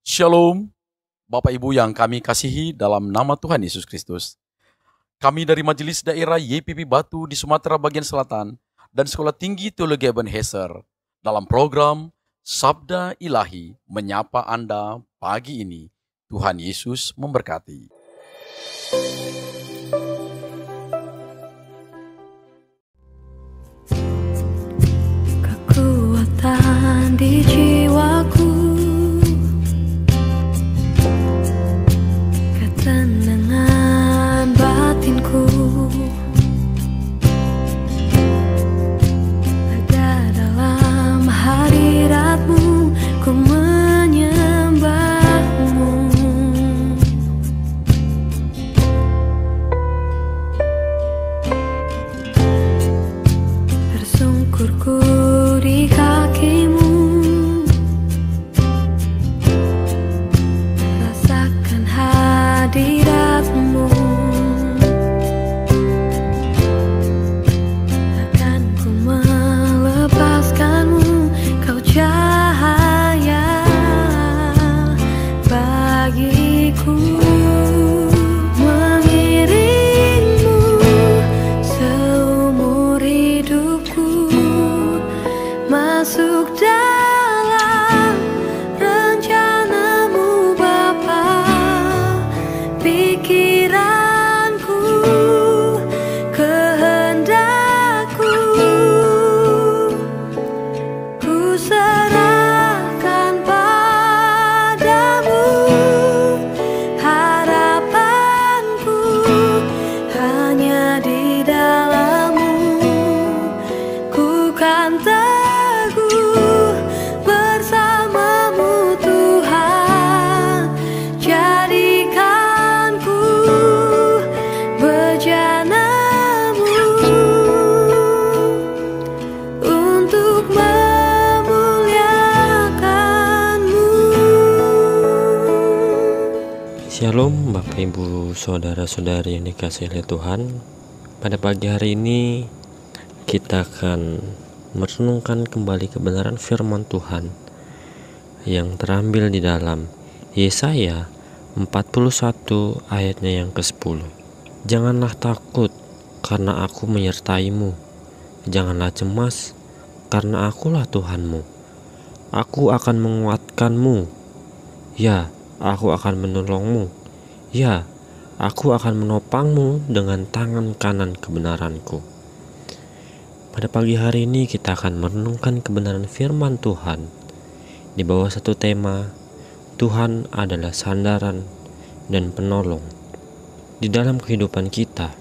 Shalom, Bapak Ibu yang kami kasihi dalam nama Tuhan Yesus Kristus. Kami dari Majelis Daerah YPP Batu di Sumatera bagian Selatan dan Sekolah Tinggi Teologi Ebenezer dalam program Sabda Ilahi menyapa Anda pagi ini. Tuhan Yesus memberkati. Kekuatan di jiwaku, ketenangan batinku, lega dalam hadirat-Mu, ku menyembah-Mu. Tersungkurku di kaki-Mu, rasakan hadirat-Mu. Takkan ku melepaskan-Mu, Kau cahaya bagiku. Mengiring-Mu seumur hidupku, masuk dalam rencana-Mu Bapa. Pikiranku, kehendakku, ku serahkan padamu. Harapanku hanya di dalam-Mu, ku kan teguh bersama-Mu Tuhan. Jadikanku bejana-Mu untuk memuliakan-Mu. Shalom Bapak Ibu Saudara-saudari yang dikasihi oleh Tuhan. Pada pagi hari ini kita akan merenungkan kembali kebenaran firman Tuhan yang terambil di dalam Yesaya 41 ayatnya yang ke-10. Janganlah takut karena Aku menyertai-Mu. Janganlah cemas karena Akulah Tuhan-Mu. Aku akan menguatkan-Mu. Ya, Aku akan menolong-Mu. Ya, Aku akan menopang-Mu dengan tangan kanan kebenaran-Ku. Pada pagi hari ini kita akan merenungkan kebenaran firman Tuhan di bawah satu tema, Tuhan adalah sandaran dan penolong. Di dalam kehidupan kita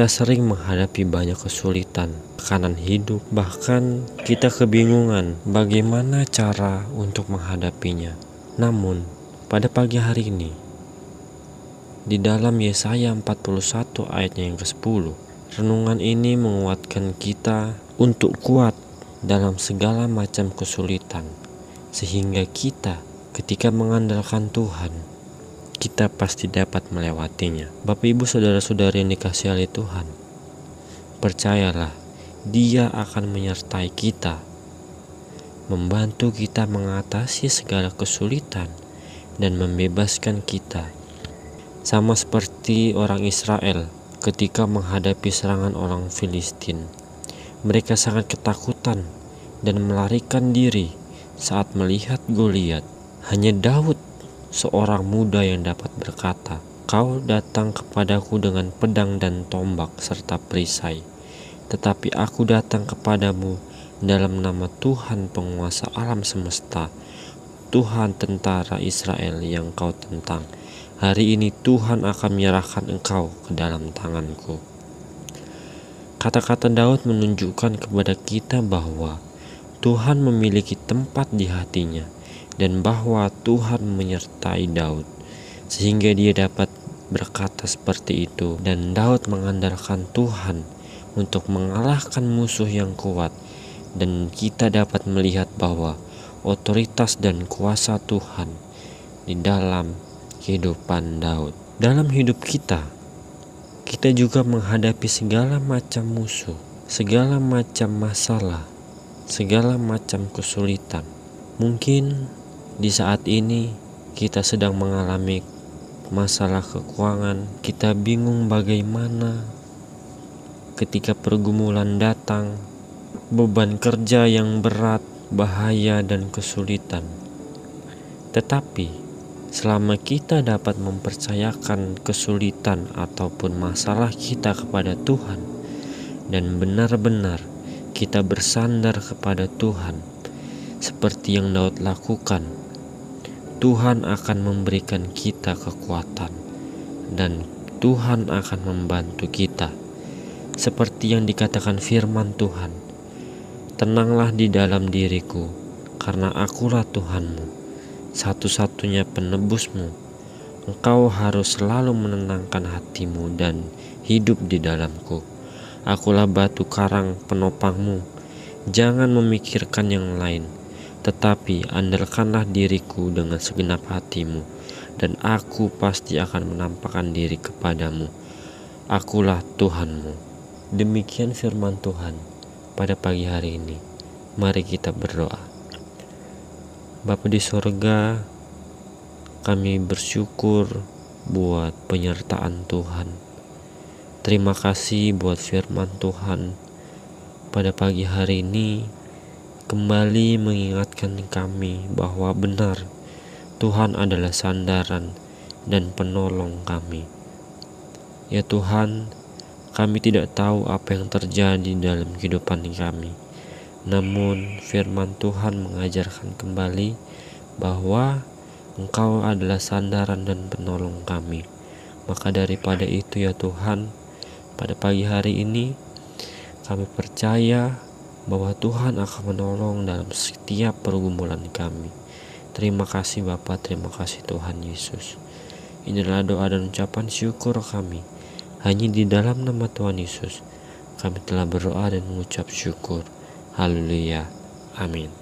sering menghadapi banyak kesulitan, tekanan hidup, bahkan kita kebingungan bagaimana cara untuk menghadapinya. Namun, pada pagi hari ini, di dalam Yesaya 41 ayatnya yang ke-10, renungan ini menguatkan kita untuk kuat dalam segala macam kesulitan, sehingga kita ketika mengandalkan Tuhan, kita pasti dapat melewatinya. Bapak Ibu Saudara-saudari yang dikasihi oleh Tuhan, percayalah, Dia akan menyertai kita, membantu kita mengatasi segala kesulitan dan membebaskan kita. Sama seperti orang Israel ketika menghadapi serangan orang Filistin. Mereka sangat ketakutan dan melarikan diri saat melihat Goliat. Hanya Daud, seorang muda yang dapat berkata, "Kau datang kepadaku dengan pedang dan tombak serta perisai, tetapi aku datang kepadamu dalam nama Tuhan penguasa alam semesta, Tuhan tentara Israel yang kau tentang. Hari ini Tuhan akan menyerahkan engkau ke dalam tanganku." Kata-kata Daud menunjukkan kepada kita bahwa Tuhan memiliki tempat di hatinya dan bahwa Tuhan menyertai Daud, sehingga dia dapat berkata seperti itu. Dan Daud mengandalkan Tuhan untuk mengalahkan musuh yang kuat, dan kita dapat melihat bahwa otoritas dan kuasa Tuhan di dalam kehidupan Daud. Dalam hidup kita juga menghadapi segala macam musuh, segala macam masalah, segala macam kesulitan. Mungkin di saat ini kita sedang mengalami masalah keuangan, kita bingung bagaimana ketika pergumulan datang, beban kerja yang berat, bahaya dan kesulitan. Tetapi selama kita dapat mempercayakan kesulitan ataupun masalah kita kepada Tuhan dan benar-benar kita bersandar kepada Tuhan seperti yang Daud lakukan, Tuhan akan memberikan kita kekuatan dan Tuhan akan membantu kita. Seperti yang dikatakan firman Tuhan, tenanglah di dalam diriku, karena akulah Tuhanmu, satu-satunya penebusmu. Engkau harus selalu menenangkan hatimu dan hidup di dalamku. Akulah batu karang penopangmu. Jangan memikirkan yang lain, tetapi andalkanlah diriku dengan segenap hatimu, dan aku pasti akan menampakkan diri kepadamu. Akulah Tuhanmu. Demikian firman Tuhan pada pagi hari ini. Mari kita berdoa. Bapa di sorga, kami bersyukur buat penyertaan Tuhan. Terima kasih buat firman Tuhan pada pagi hari ini, kembali mengingatkan kami bahwa benar Tuhan adalah sandaran dan penolong kami. Ya Tuhan, kami tidak tahu apa yang terjadi dalam kehidupan kami. Namun firman Tuhan mengajarkan kembali bahwa Engkau adalah sandaran dan penolong kami. Maka daripada itu ya Tuhan, pada pagi hari ini kami percaya bahwa Tuhan akan menolong dalam setiap pergumulan kami. Terima kasih Bapa, terima kasih Tuhan Yesus. Inilah doa dan ucapan syukur kami. Hanya di dalam nama Tuhan Yesus kami telah berdoa dan mengucap syukur. Haleluya. Amin.